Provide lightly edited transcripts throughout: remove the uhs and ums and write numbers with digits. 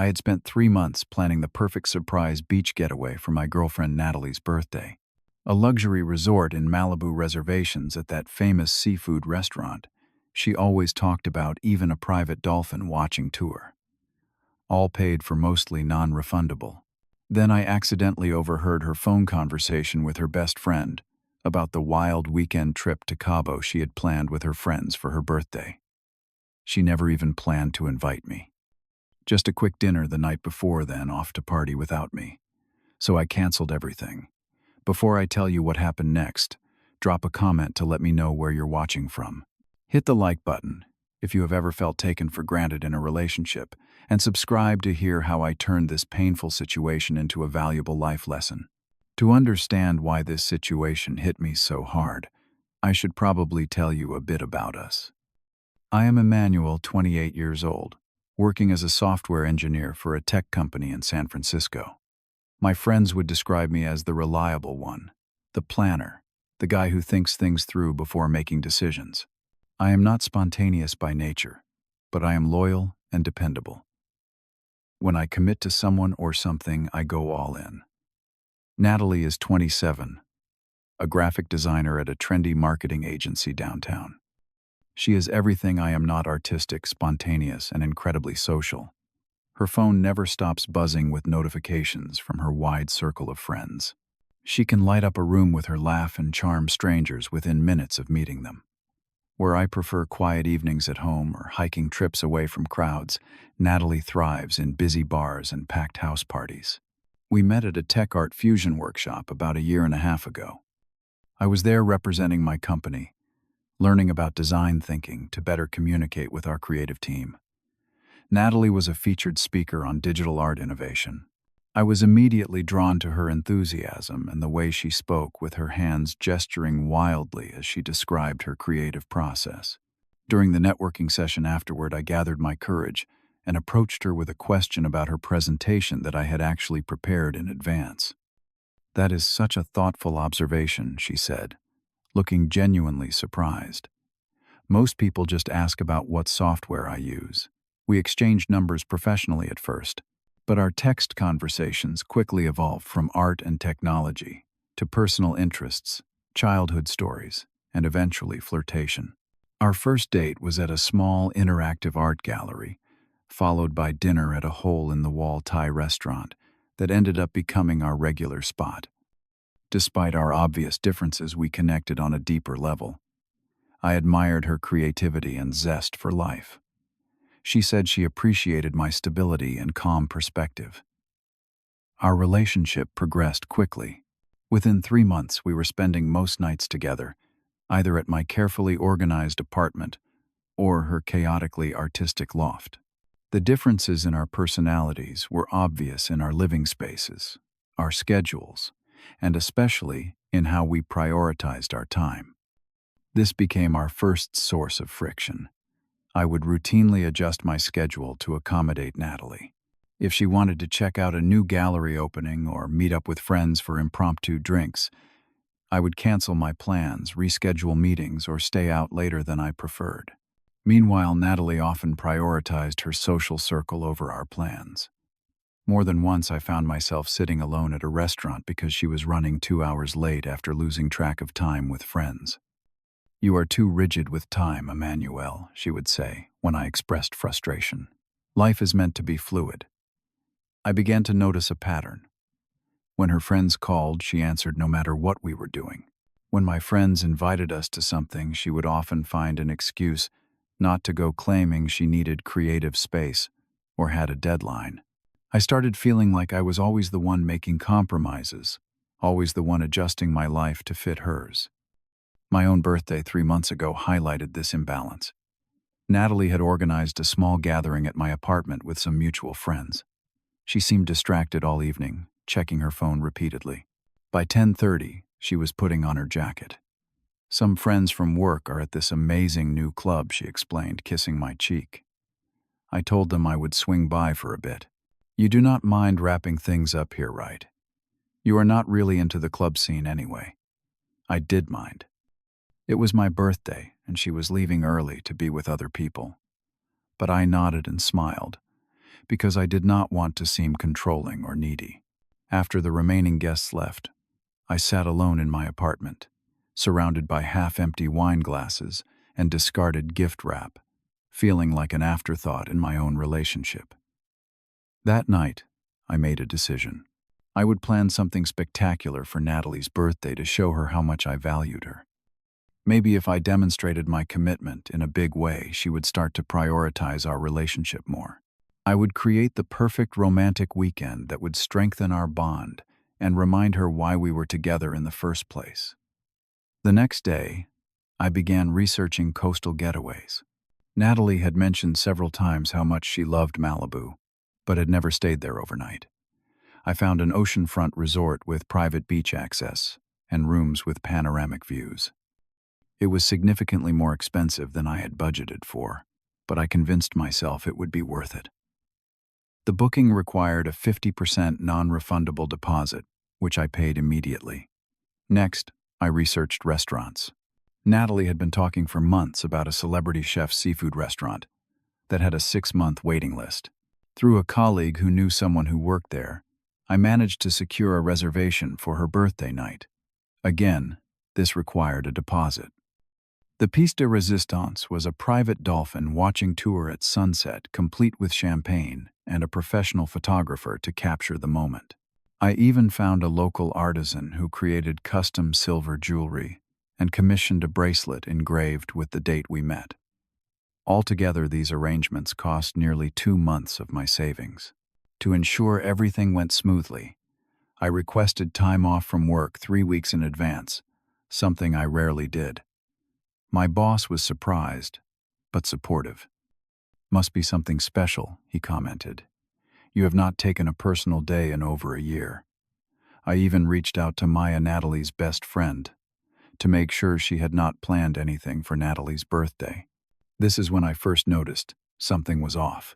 I had spent 3 months planning the perfect surprise beach getaway for my girlfriend Natalie's birthday. A luxury resort in Malibu reservations at that famous seafood restaurant she always talked about, even a private dolphin watching tour. All paid for, mostly non-refundable. Then I accidentally overheard her phone conversation with her best friend about the wild weekend trip to Cabo she had planned with her friends for her birthday. She never even planned to invite me. Just a quick dinner the night before, then off to party without me. So I canceled everything. Before I tell you what happened next, drop a comment to let me know where you're watching from. Hit the like button if you have ever felt taken for granted in a relationship, and subscribe to hear how I turned this painful situation into a valuable life lesson. To understand why this situation hit me so hard, I should probably tell you a bit about us. I am Emanuel, 28 years old, working as a software engineer for a tech company in San Francisco. My friends would describe me as the reliable one, the planner, the guy who thinks things through before making decisions. I am not spontaneous by nature, but I am loyal and dependable. When I commit to someone or something, I go all in. Natalie is 27, a graphic designer at a trendy marketing agency downtown. She is everything I am not: artistic, spontaneous, and incredibly social. Her phone never stops buzzing with notifications from her wide circle of friends. She can light up a room with her laugh and charm strangers within minutes of meeting them. Where I prefer quiet evenings at home or hiking trips away from crowds, Natalie thrives in busy bars and packed house parties. We met at a tech art fusion workshop about 1.5 years ago. I was there representing my company, learning about design thinking to better communicate with our creative team. Natalie was a featured speaker on digital art innovation. I was immediately drawn to her enthusiasm and the way she spoke, with her hands gesturing wildly as she described her creative process. During the networking session afterward, I gathered my courage and approached her with a question about her presentation that I had actually prepared in advance. "That is such a thoughtful observation," she said, looking genuinely surprised. "Most people just ask about what software I use. We exchanged numbers professionally at first, but our text conversations quickly evolved from art and technology to personal interests, childhood stories, and eventually flirtation. Our first date was at a small interactive art gallery, followed by dinner at a hole-in-the-wall Thai restaurant that ended up becoming our regular spot. Despite our obvious differences, we connected on a deeper level. I admired her creativity and zest for life. She said she appreciated my stability and calm perspective. Our relationship progressed quickly. Within 3 months, we were spending most nights together, either at my carefully organized apartment or her chaotically artistic loft. The differences in our personalities were obvious in our living spaces, our schedules, and especially in how we prioritized our time. This became our first source of friction. I would routinely adjust my schedule to accommodate Natalie. If she wanted to check out a new gallery opening or meet up with friends for impromptu drinks, I would cancel my plans, reschedule meetings, or stay out later than I preferred. Meanwhile, Natalie often prioritized her social circle over our plans. More than once, I found myself sitting alone at a restaurant because she was running 2 hours late after losing track of time with friends. "You are too rigid with time, Emanuel," she would say when I expressed frustration. "Life is meant to be fluid." I began to notice a pattern. When her friends called, she answered no matter what we were doing. When my friends invited us to something, she would often find an excuse not to go, claiming she needed creative space or had a deadline. I started feeling like I was always the one making compromises, always the one adjusting my life to fit hers. My own birthday 3 months ago highlighted this imbalance. Natalie had organized a small gathering at my apartment with some mutual friends. She seemed distracted all evening, checking her phone repeatedly. By 10:30, she was putting on her jacket. "Some friends from work are at this amazing new club," she explained, kissing my cheek. I told them I would swing by for a bit. "You do not mind wrapping things up here, right? You are not really into the club scene anyway." I did mind. It was my birthday, and she was leaving early to be with other people. But I nodded and smiled, because I did not want to seem controlling or needy. After the remaining guests left, I sat alone in my apartment, surrounded by half-empty wine glasses and discarded gift wrap, feeling like an afterthought in my own relationship. That night, I made a decision. I would plan something spectacular for Natalie's birthday to show her how much I valued her. Maybe if I demonstrated my commitment in a big way, she would start to prioritize our relationship more. I would create the perfect romantic weekend that would strengthen our bond and remind her why we were together in the first place. The next day, I began researching coastal getaways. Natalie had mentioned several times how much she loved Malibu, but had never stayed there overnight. I found an oceanfront resort with private beach access and rooms with panoramic views. It was significantly more expensive than I had budgeted for, but I convinced myself it would be worth it. The booking required a 50% non-refundable deposit, which I paid immediately. Next, I researched restaurants. Natalie had been talking for months about a celebrity chef seafood restaurant that had a 6-month waiting list. Through a colleague who knew someone who worked there, I managed to secure a reservation for her birthday night. Again, this required a deposit. The piece de resistance was a private dolphin watching tour at sunset, complete with champagne and a professional photographer to capture the moment. I even found a local artisan who created custom silver jewelry and commissioned a bracelet engraved with the date we met. Altogether, these arrangements cost nearly 2 months of my savings. To ensure everything went smoothly, I requested time off from work 3 weeks in advance, something I rarely did. My boss was surprised, but supportive. "Must be something special," he commented. "You have not taken a personal day in over a year." I even reached out to Maya, Natalie's best friend, to make sure she had not planned anything for Natalie's birthday. This is when I first noticed something was off.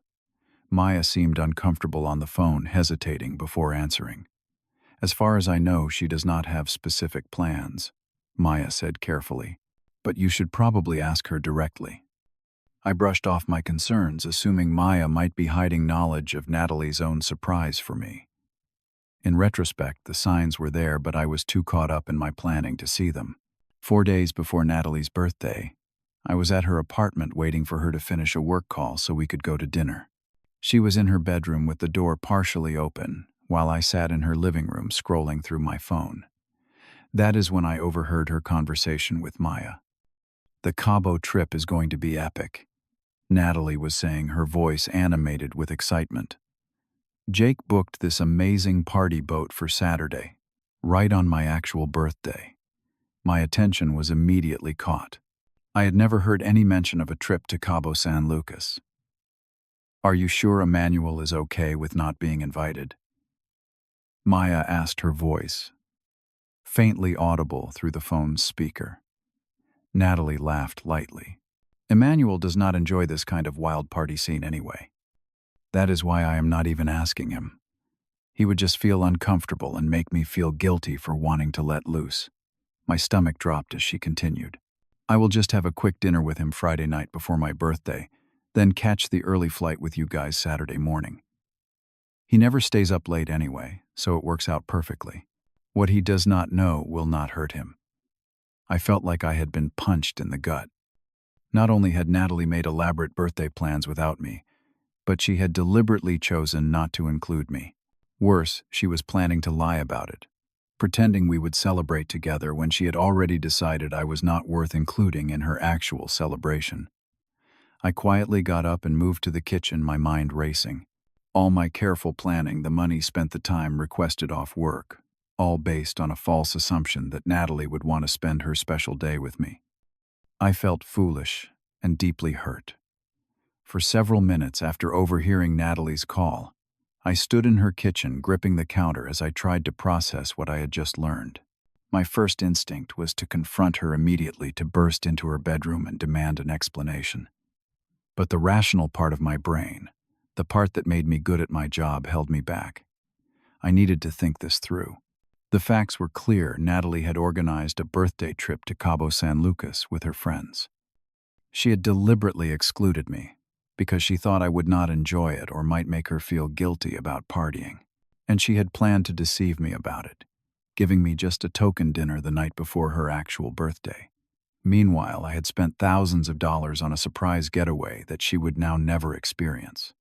Maya seemed uncomfortable on the phone, hesitating before answering. "As far as I know, she does not have specific plans," Maya said carefully. "But you should probably ask her directly." I brushed off my concerns, assuming Maya might be hiding knowledge of Natalie's own surprise for me. In retrospect, the signs were there, but I was too caught up in my planning to see them. 4 days before Natalie's birthday, I was at her apartment waiting for her to finish a work call so we could go to dinner. She was in her bedroom with the door partially open, while I sat in her living room scrolling through my phone. That is when I overheard her conversation with Maya. "The Cabo trip is going to be epic," Natalie was saying, her voice animated with excitement. "Jake booked this amazing party boat for Saturday, right on my actual birthday." My attention was immediately caught. I had never heard any mention of a trip to Cabo San Lucas. "Are you sure Emanuel is okay with not being invited?" Maya asked, her voice faintly audible through the phone's speaker. Natalie laughed lightly. "Emanuel does not enjoy this kind of wild party scene anyway. That is why I am not even asking him. He would just feel uncomfortable and make me feel guilty for wanting to let loose." My stomach dropped as she continued. "I will just have a quick dinner with him Friday night before my birthday, then catch the early flight with you guys Saturday morning. He never stays up late anyway, so it works out perfectly. What he does not know will not hurt him." I felt like I had been punched in the gut. Not only had Natalie made elaborate birthday plans without me, but she had deliberately chosen not to include me. Worse, she was planning to lie about it, pretending we would celebrate together when she had already decided I was not worth including in her actual celebration. I quietly got up and moved to the kitchen, my mind racing. All my careful planning, the money spent, the time requested off work, all based on a false assumption that Natalie would want to spend her special day with me. I felt foolish and deeply hurt. For several minutes after overhearing Natalie's call, I stood in her kitchen gripping the counter as I tried to process what I had just learned. My first instinct was to confront her immediately, to burst into her bedroom and demand an explanation. But the rational part of my brain, the part that made me good at my job, held me back. I needed to think this through. The facts were clear. Natalie had organized a birthday trip to Cabo San Lucas with her friends. She had deliberately excluded me, because she thought I would not enjoy it or might make her feel guilty about partying. And she had planned to deceive me about it, giving me just a token dinner the night before her actual birthday. Meanwhile, I had spent thousands of dollars on a surprise getaway that she would now never experience.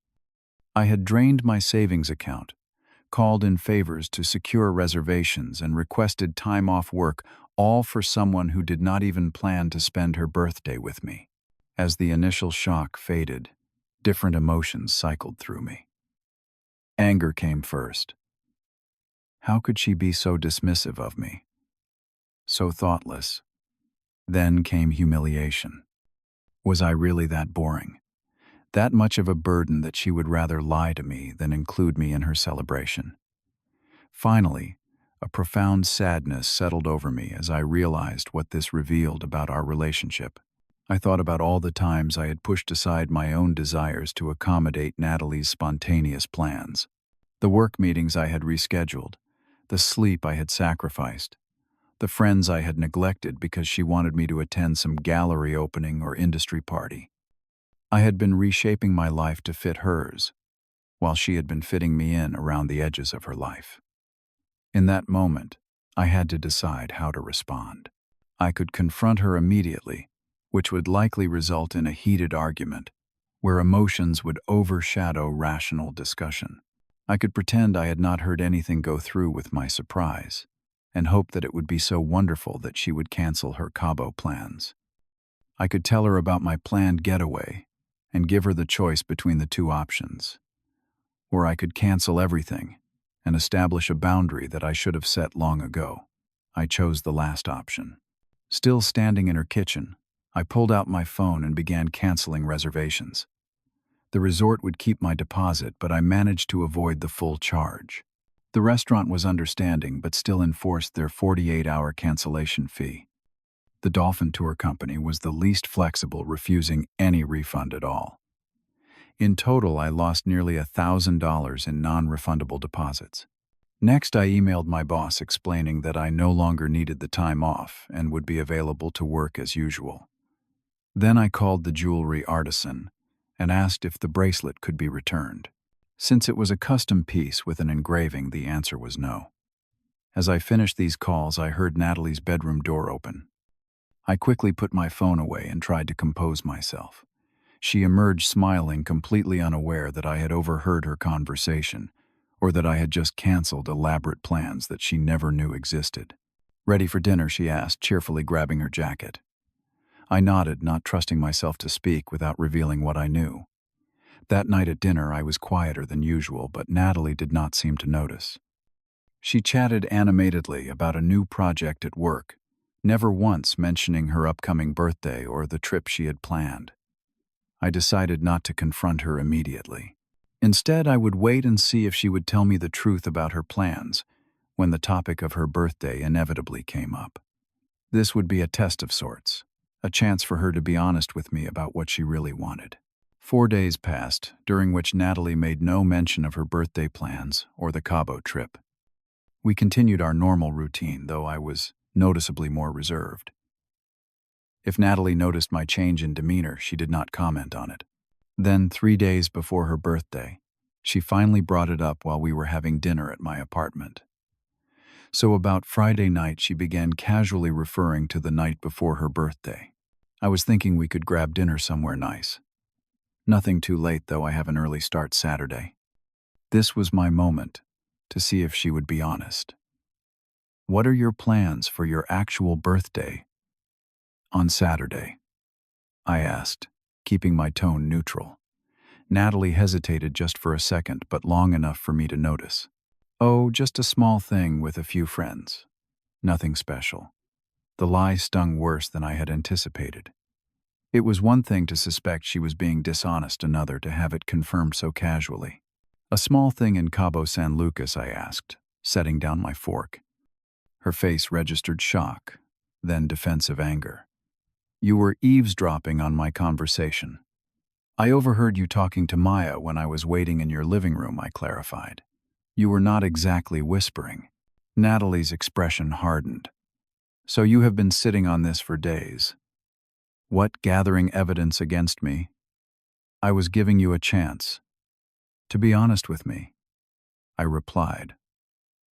I had drained my savings account, called in favors to secure reservations, and requested time off work, all for someone who did not even plan to spend her birthday with me. As the initial shock faded, different emotions cycled through me. Anger came first. How could she be so dismissive of me? So thoughtless. Then came humiliation. Was I really that boring? That much of a burden that she would rather lie to me than include me in her celebration? Finally, a profound sadness settled over me as I realized what this revealed about our relationship. I thought about all the times I had pushed aside my own desires to accommodate Natalie's spontaneous plans. The work meetings I had rescheduled, the sleep I had sacrificed, the friends I had neglected because she wanted me to attend some gallery opening or industry party. I had been reshaping my life to fit hers, while she had been fitting me in around the edges of her life. In that moment, I had to decide how to respond. I could confront her immediately, which would likely result in a heated argument, where emotions would overshadow rational discussion. I could pretend I had not heard anything go through with my surprise, and hope that it would be so wonderful that she would cancel her Cabo plans. I could tell her about my planned getaway and give her the choice between the two options. Or I could cancel everything and establish a boundary that I should have set long ago. I chose the last option. Still standing in her kitchen, I pulled out my phone and began canceling reservations. The resort would keep my deposit, but I managed to avoid the full charge. The restaurant was understanding but still enforced their 48-hour cancellation fee. The Dolphin tour company was the least flexible, refusing any refund at all. In total, I lost nearly $1,000 in non-refundable deposits. Next, I emailed my boss explaining that I no longer needed the time off and would be available to work as usual. Then I called the jewelry artisan and asked if the bracelet could be returned. Since it was a custom piece with an engraving, the answer was no. As I finished these calls, I heard Natalie's bedroom door open. I quickly put my phone away and tried to compose myself. She emerged smiling, completely unaware that I had overheard her conversation, or that I had just canceled elaborate plans that she never knew existed. "Ready for dinner?" she asked, cheerfully grabbing her jacket. I nodded, not trusting myself to speak without revealing what I knew. That night at dinner, I was quieter than usual, but Natalie did not seem to notice. She chatted animatedly about a new project at work, never once mentioning her upcoming birthday or the trip she had planned. I decided not to confront her immediately. Instead, I would wait and see if she would tell me the truth about her plans when the topic of her birthday inevitably came up. This would be a test of sorts, a chance for her to be honest with me about what she really wanted. 4 days passed, during which Natalie made no mention of her birthday plans or the Cabo trip. We continued our normal routine, though I was noticeably more reserved. If Natalie noticed my change in demeanor, she did not comment on it. Then, 3 days before her birthday, she finally brought it up while we were having dinner at my apartment. So about Friday night, she began casually referring to the night before her birthday. I was thinking we could grab dinner somewhere nice. Nothing too late, though. I have an early start Saturday. This was my moment to see if she would be honest. "What are your plans for your actual birthday on Saturday?" I asked, keeping my tone neutral. Natalie hesitated just for a second, but long enough for me to notice. "Oh, just a small thing with a few friends. Nothing special." The lie stung worse than I had anticipated. It was one thing to suspect she was being dishonest, another to have it confirmed so casually. "A small thing in Cabo San Lucas?" I asked, setting down my fork. Her face registered shock, then defensive anger. "You were eavesdropping on my conversation. I overheard you talking to Maya when I was waiting in your living room," I clarified. "You were not exactly whispering." Natalie's expression hardened. "So you have been sitting on this for days. What, gathering evidence against me?" I was giving you a chance to be honest with me, I replied,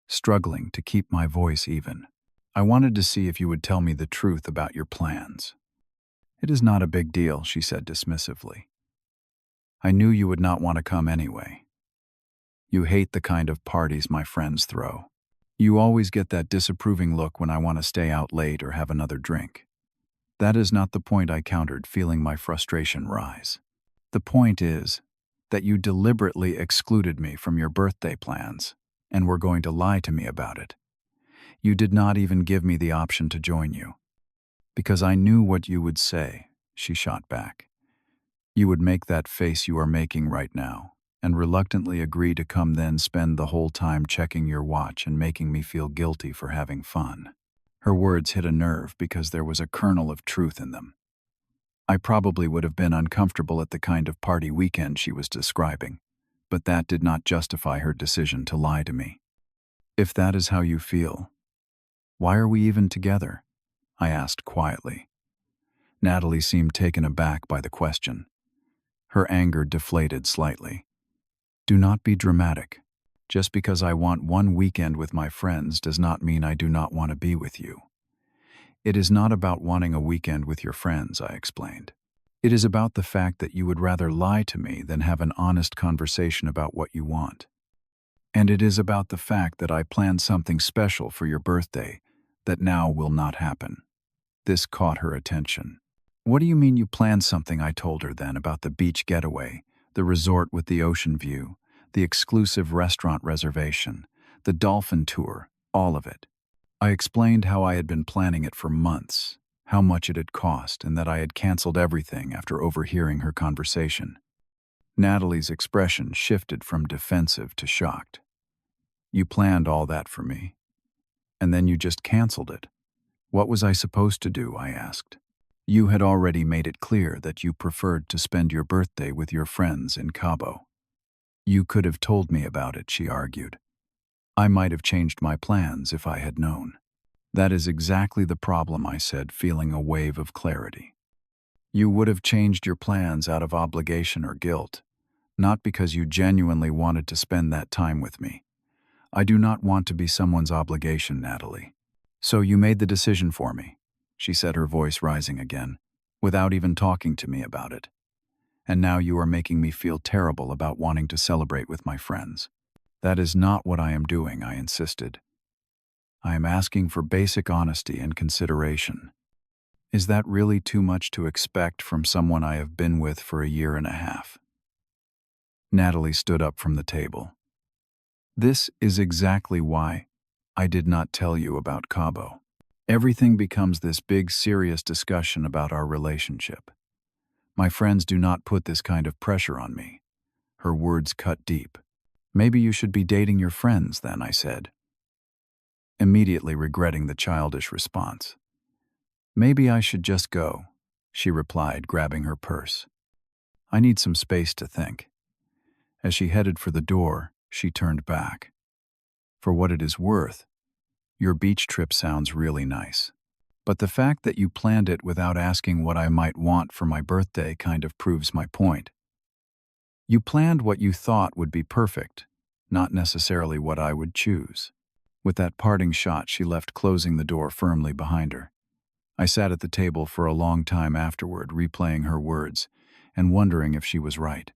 struggling to keep my voice even. I wanted to see if you would tell me the truth about your plans. It is not a big deal, she said dismissively. I knew you would not want to come anyway. You hate the kind of parties my friends throw. You always get that disapproving look when I want to stay out late or have another drink. That is not the point, I countered, feeling my frustration rise. The point is that you deliberately excluded me from your birthday plans and were going to lie to me about it. You did not even give me the option to join you. Because I knew what you would say, she shot back. You would make that face you are making right now and reluctantly agree to come, then spend the whole time checking your watch and making me feel guilty for having fun. Her words hit a nerve because there was a kernel of truth in them. I probably would have been uncomfortable at the kind of party weekend she was describing, but that did not justify her decision to lie to me. If that is how you feel, why are we even together? I asked quietly. Natalie seemed taken aback by the question. Her anger deflated slightly. Do not be dramatic. Just because I want one weekend with my friends does not mean I do not want to be with you. It is not about wanting a weekend with your friends, I explained. It is about the fact that you would rather lie to me than have an honest conversation about what you want. And it is about the fact that I planned something special for your birthday that now will not happen. This caught her attention. What do you mean you planned something? I told her then about the beach getaway, the resort with the ocean view, the exclusive restaurant reservation, the dolphin tour, all of it. I explained how I had been planning it for months, how much it had cost, and that I had canceled everything after overhearing her conversation. Natalie's expression shifted from defensive to shocked. You planned all that for me, and then you just canceled it. What was I supposed to do? I asked. You had already made it clear that you preferred to spend your birthday with your friends in Cabo. You could have told me about it, she argued. I might have changed my plans if I had known. That is exactly the problem, I said, feeling a wave of clarity. You would have changed your plans out of obligation or guilt, not because you genuinely wanted to spend that time with me. I do not want to be someone's obligation, Natalie. So you made the decision for me, she said, her voice rising again, without even talking to me about it. And now you are making me feel terrible about wanting to celebrate with my friends. That is not what I am doing, I insisted. I am asking for basic honesty and consideration. Is that really too much to expect from someone I have been with for a year and a half? Natalie stood up from the table. This is exactly why I did not tell you about Cabo. Everything becomes this big, serious discussion about our relationship. My friends do not put this kind of pressure on me. Her words cut deep. Maybe you should be dating your friends then, I said, immediately regretting the childish response. Maybe I should just go, she replied, grabbing her purse. I need some space to think. As she headed for the door, she turned back. For what it is worth, your beach trip sounds really nice. But the fact that you planned it without asking what I might want for my birthday kind of proves my point. You planned what you thought would be perfect, not necessarily what I would choose. With that parting shot, she left, closing the door firmly behind her. I sat at the table for a long time afterward, replaying her words and wondering if she was right.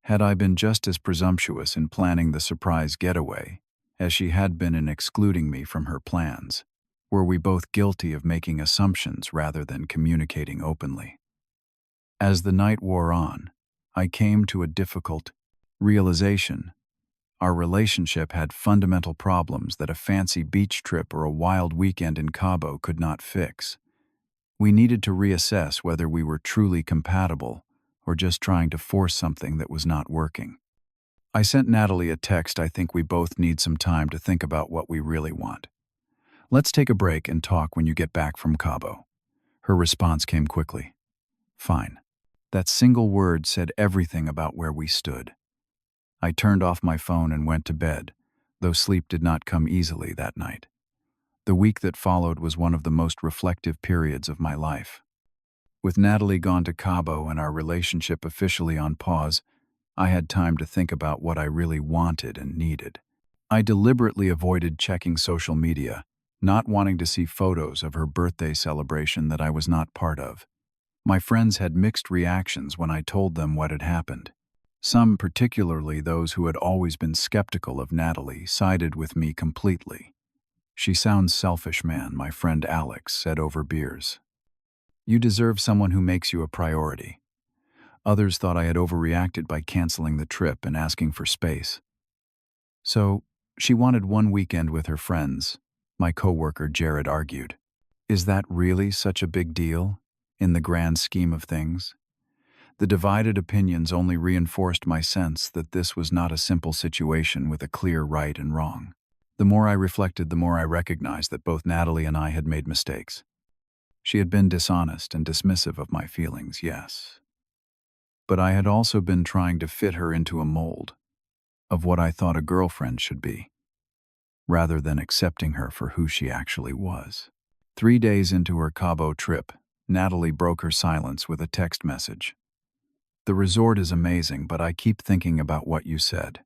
Had I been just as presumptuous in planning the surprise getaway as she had been in excluding me from her plans? Were we both guilty of making assumptions rather than communicating openly? As the night wore on, I came to a difficult realization. Our relationship had fundamental problems that a fancy beach trip or a wild weekend in Cabo could not fix. We needed to reassess whether we were truly compatible or just trying to force something that was not working. I sent Natalie a text. I think we both need some time to think about what we really want. Let's take a break and talk when you get back from Cabo. Her response came quickly. Fine. That single word said everything about where we stood. I turned off my phone and went to bed, though sleep did not come easily that night. The week that followed was one of the most reflective periods of my life. With Natalie gone to Cabo and our relationship officially on pause, I had time to think about what I really wanted and needed. I deliberately avoided checking social media, not wanting to see photos of her birthday celebration that I was not part of. My friends had mixed reactions when I told them what had happened. Some, particularly those who had always been skeptical of Natalie, sided with me completely. "She sounds selfish, man," my friend Alex said over beers. "You deserve someone who makes you a priority." Others thought I had overreacted by canceling the trip and asking for space. "So, she wanted one weekend with her friends," my coworker Jared argued. "Is that really such a big deal, in the grand scheme of things?" The divided opinions only reinforced my sense that this was not a simple situation with a clear right and wrong. The more I reflected, the more I recognized that both Natalie and I had made mistakes. She had been dishonest and dismissive of my feelings, yes. But I had also been trying to fit her into a mold of what I thought a girlfriend should be, rather than accepting her for who she actually was. 3 days into her Cabo trip, Natalie broke her silence with a text message. "The resort is amazing, but I keep thinking about what you said.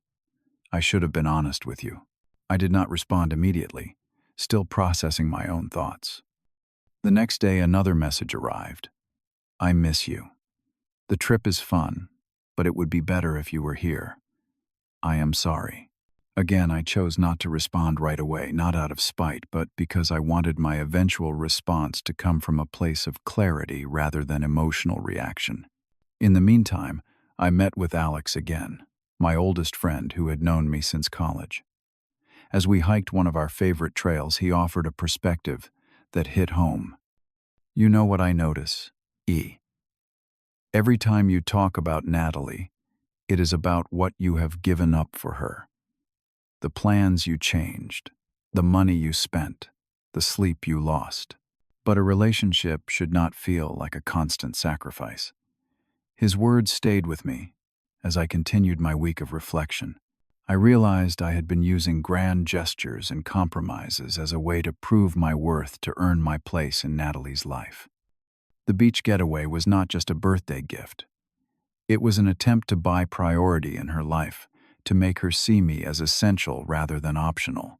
I should have been honest with you." I did not respond immediately, still processing my own thoughts. The next day, another message arrived. "I miss you. The trip is fun, but it would be better if you were here. I am sorry." Again, I chose not to respond right away, not out of spite, but because I wanted my eventual response to come from a place of clarity rather than emotional reaction. In the meantime, I met with Alex again, my oldest friend who had known me since college. As we hiked one of our favorite trails, he offered a perspective that hit home. "You know what I notice, E. Every time you talk about Natalie, it is about what you have given up for her. The plans you changed, the money you spent, the sleep you lost. But a relationship should not feel like a constant sacrifice." His words stayed with me as I continued my week of reflection. I realized I had been using grand gestures and compromises as a way to prove my worth to earn my place in Natalie's life. The beach getaway was not just a birthday gift. It was an attempt to buy priority in her life, to make her see me as essential rather than optional.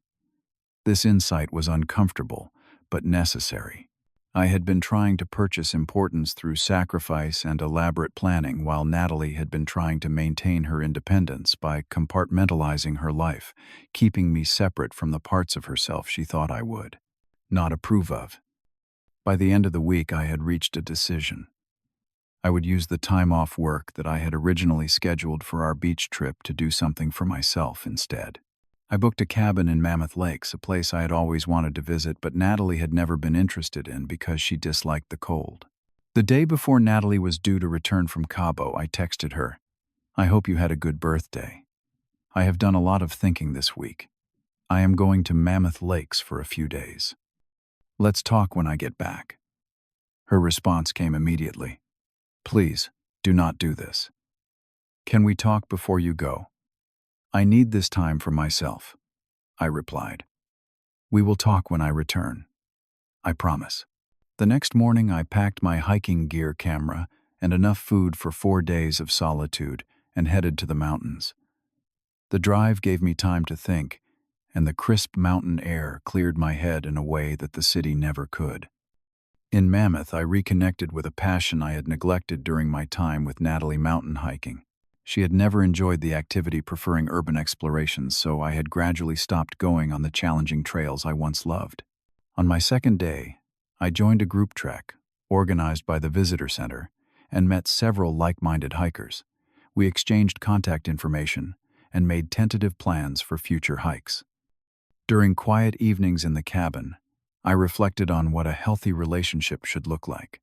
This insight was uncomfortable, but necessary. I had been trying to purchase importance through sacrifice and elaborate planning, while Natalie had been trying to maintain her independence by compartmentalizing her life, keeping me separate from the parts of herself she thought I would not approve of. By the end of the week, I had reached a decision. I would use the time off work that I had originally scheduled for our beach trip to do something for myself instead. I booked a cabin in Mammoth Lakes, a place I had always wanted to visit, but Natalie had never been interested in because she disliked the cold. The day before Natalie was due to return from Cabo, I texted her, "I hope you had a good birthday. I have done a lot of thinking this week. I am going to Mammoth Lakes for a few days. Let's talk when I get back." Her response came immediately. "Please, do not do this. Can we talk before you go? I need this time for myself," I replied. "We will talk when I return. I promise." The next morning, I packed my hiking gear, camera, and enough food for 4 days of solitude and headed to the mountains. The drive gave me time to think, and the crisp mountain air cleared my head in a way that the city never could. In Mammoth, I reconnected with a passion I had neglected during my time with Natalie mountain hiking. She had never enjoyed the activity, preferring urban explorations, so I had gradually stopped going on the challenging trails I once loved. On my second day, I joined a group trek, organized by the visitor center, and met several like-minded hikers. We exchanged contact information and made tentative plans for future hikes. During quiet evenings in the cabin, I reflected on what a healthy relationship should look like.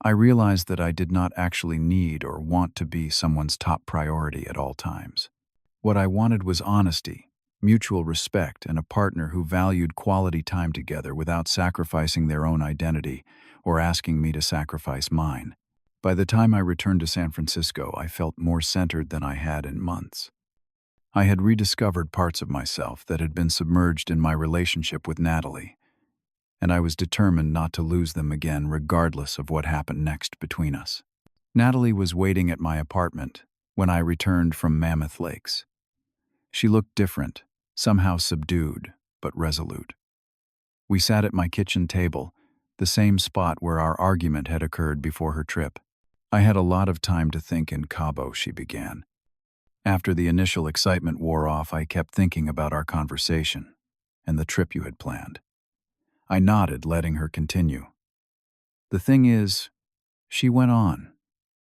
I realized that I did not actually need or want to be someone's top priority at all times. What I wanted was honesty, mutual respect, and a partner who valued quality time together without sacrificing their own identity or asking me to sacrifice mine. By the time I returned to San Francisco, I felt more centered than I had in months. I had rediscovered parts of myself that had been submerged in my relationship with Natalie. and I was determined not to lose them again regardless of what happened next between us. Natalie was waiting at my apartment when I returned from Mammoth Lakes. She looked different, somehow subdued, but resolute. We sat at my kitchen table, the same spot where our argument had occurred before her trip. "I had a lot of time to think in Cabo," she began. "After the initial excitement wore off, I kept thinking about our conversation and the trip you had planned." I nodded, letting her continue. "The thing is," she went on,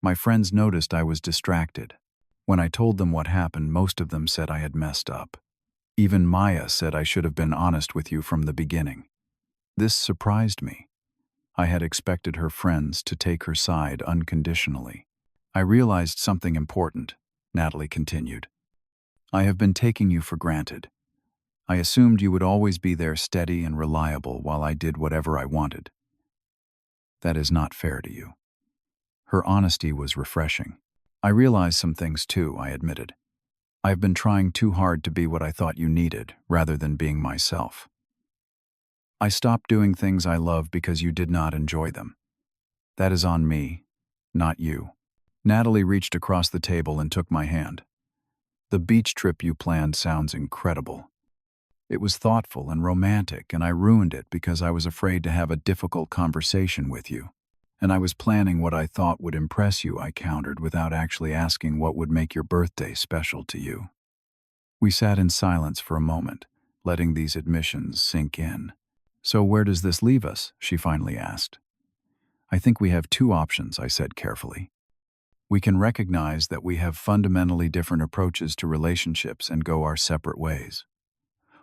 "my friends noticed I was distracted. When I told them what happened, most of them said I had messed up. Even Maya said I should have been honest with you from the beginning. This surprised me. I had expected her friends to take her side unconditionally. I realized something important," Natalie continued. "I have been taking you for granted. I assumed you would always be there steady and reliable while I did whatever I wanted. That is not fair to you." Her honesty was refreshing. "I realize some things too," I admitted. "I've been trying too hard to be what I thought you needed, rather than being myself. I stopped doing things I love because you did not enjoy them. That is on me, not you." Natalie reached across the table and took my hand. "The beach trip you planned sounds incredible. It was thoughtful and romantic, and I ruined it because I was afraid to have a difficult conversation with you. And I was planning what I thought would impress you," I countered, without actually asking what would make your birthday special to you. We sat in silence for a moment, letting these admissions sink in. "So where does this leave us?" she finally asked. "I think we have two options," I said carefully. "We can recognize that we have fundamentally different approaches to relationships and go our separate ways.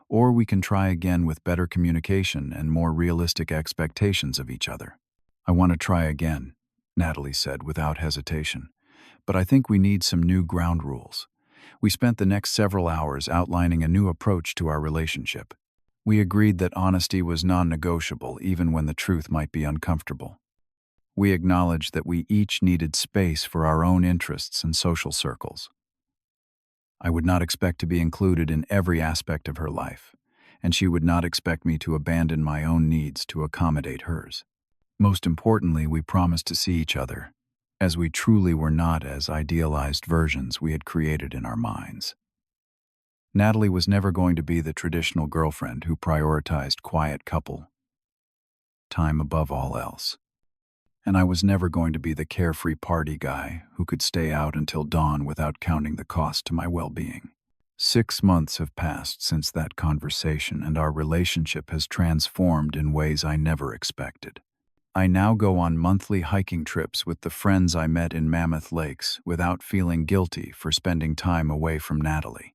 Or we can try again with better communication and more realistic expectations of each other." "I want to try again," Natalie said without hesitation. "But I think we need some new ground rules." We spent the next several hours outlining a new approach to our relationship. We agreed that honesty was non-negotiable even when the truth might be uncomfortable. We acknowledged that we each needed space for our own interests and social circles. I would not expect to be included in every aspect of her life, and she would not expect me to abandon my own needs to accommodate hers. Most importantly, we promised to see each other, as we truly were, not as idealized versions we had created in our minds. Natalie was never going to be the traditional girlfriend who prioritized quiet couple time above all else. And I was never going to be the carefree party guy who could stay out until dawn without counting the cost to my well-being. 6 months have passed since that conversation, and our relationship has transformed in ways I never expected. I now go on monthly hiking trips with the friends I met in Mammoth Lakes without feeling guilty for spending time away from Natalie.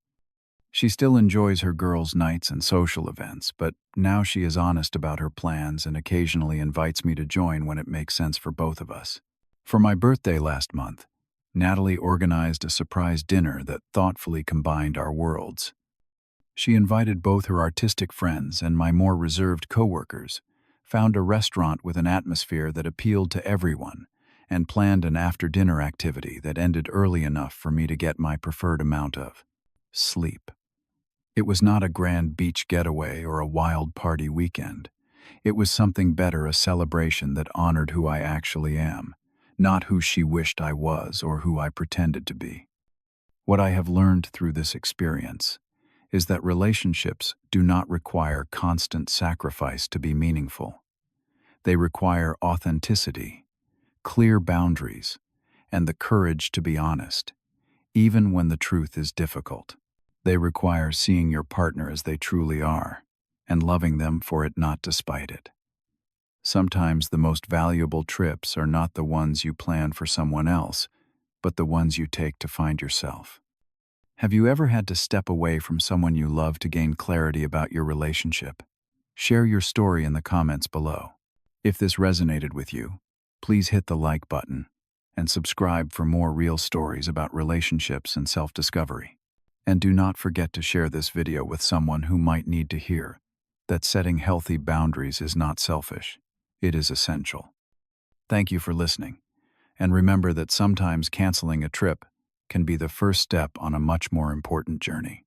She still enjoys her girls' nights and social events, but now she is honest about her plans and occasionally invites me to join when it makes sense for both of us. For my birthday last month, Natalie organized a surprise dinner that thoughtfully combined our worlds. She invited both her artistic friends and my more reserved coworkers, found a restaurant with an atmosphere that appealed to everyone, and planned an after-dinner activity that ended early enough for me to get my preferred amount of sleep. It was not a grand beach getaway or a wild party weekend. It was something better, a celebration that honored who I actually am, not who she wished I was or who I pretended to be. What I have learned through this experience is that relationships do not require constant sacrifice to be meaningful. They require authenticity, clear boundaries, and the courage to be honest, even when the truth is difficult. They require seeing your partner as they truly are, and loving them for it, not despite it. Sometimes the most valuable trips are not the ones you plan for someone else, but the ones you take to find yourself. Have you ever had to step away from someone you love to gain clarity about your relationship? Share your story in the comments below. If this resonated with you, please hit the like button and subscribe for more real stories about relationships and self-discovery. And do not forget to share this video with someone who might need to hear that setting healthy boundaries is not selfish, it is essential. Thank you for listening, and remember that sometimes canceling a trip can be the first step on a much more important journey.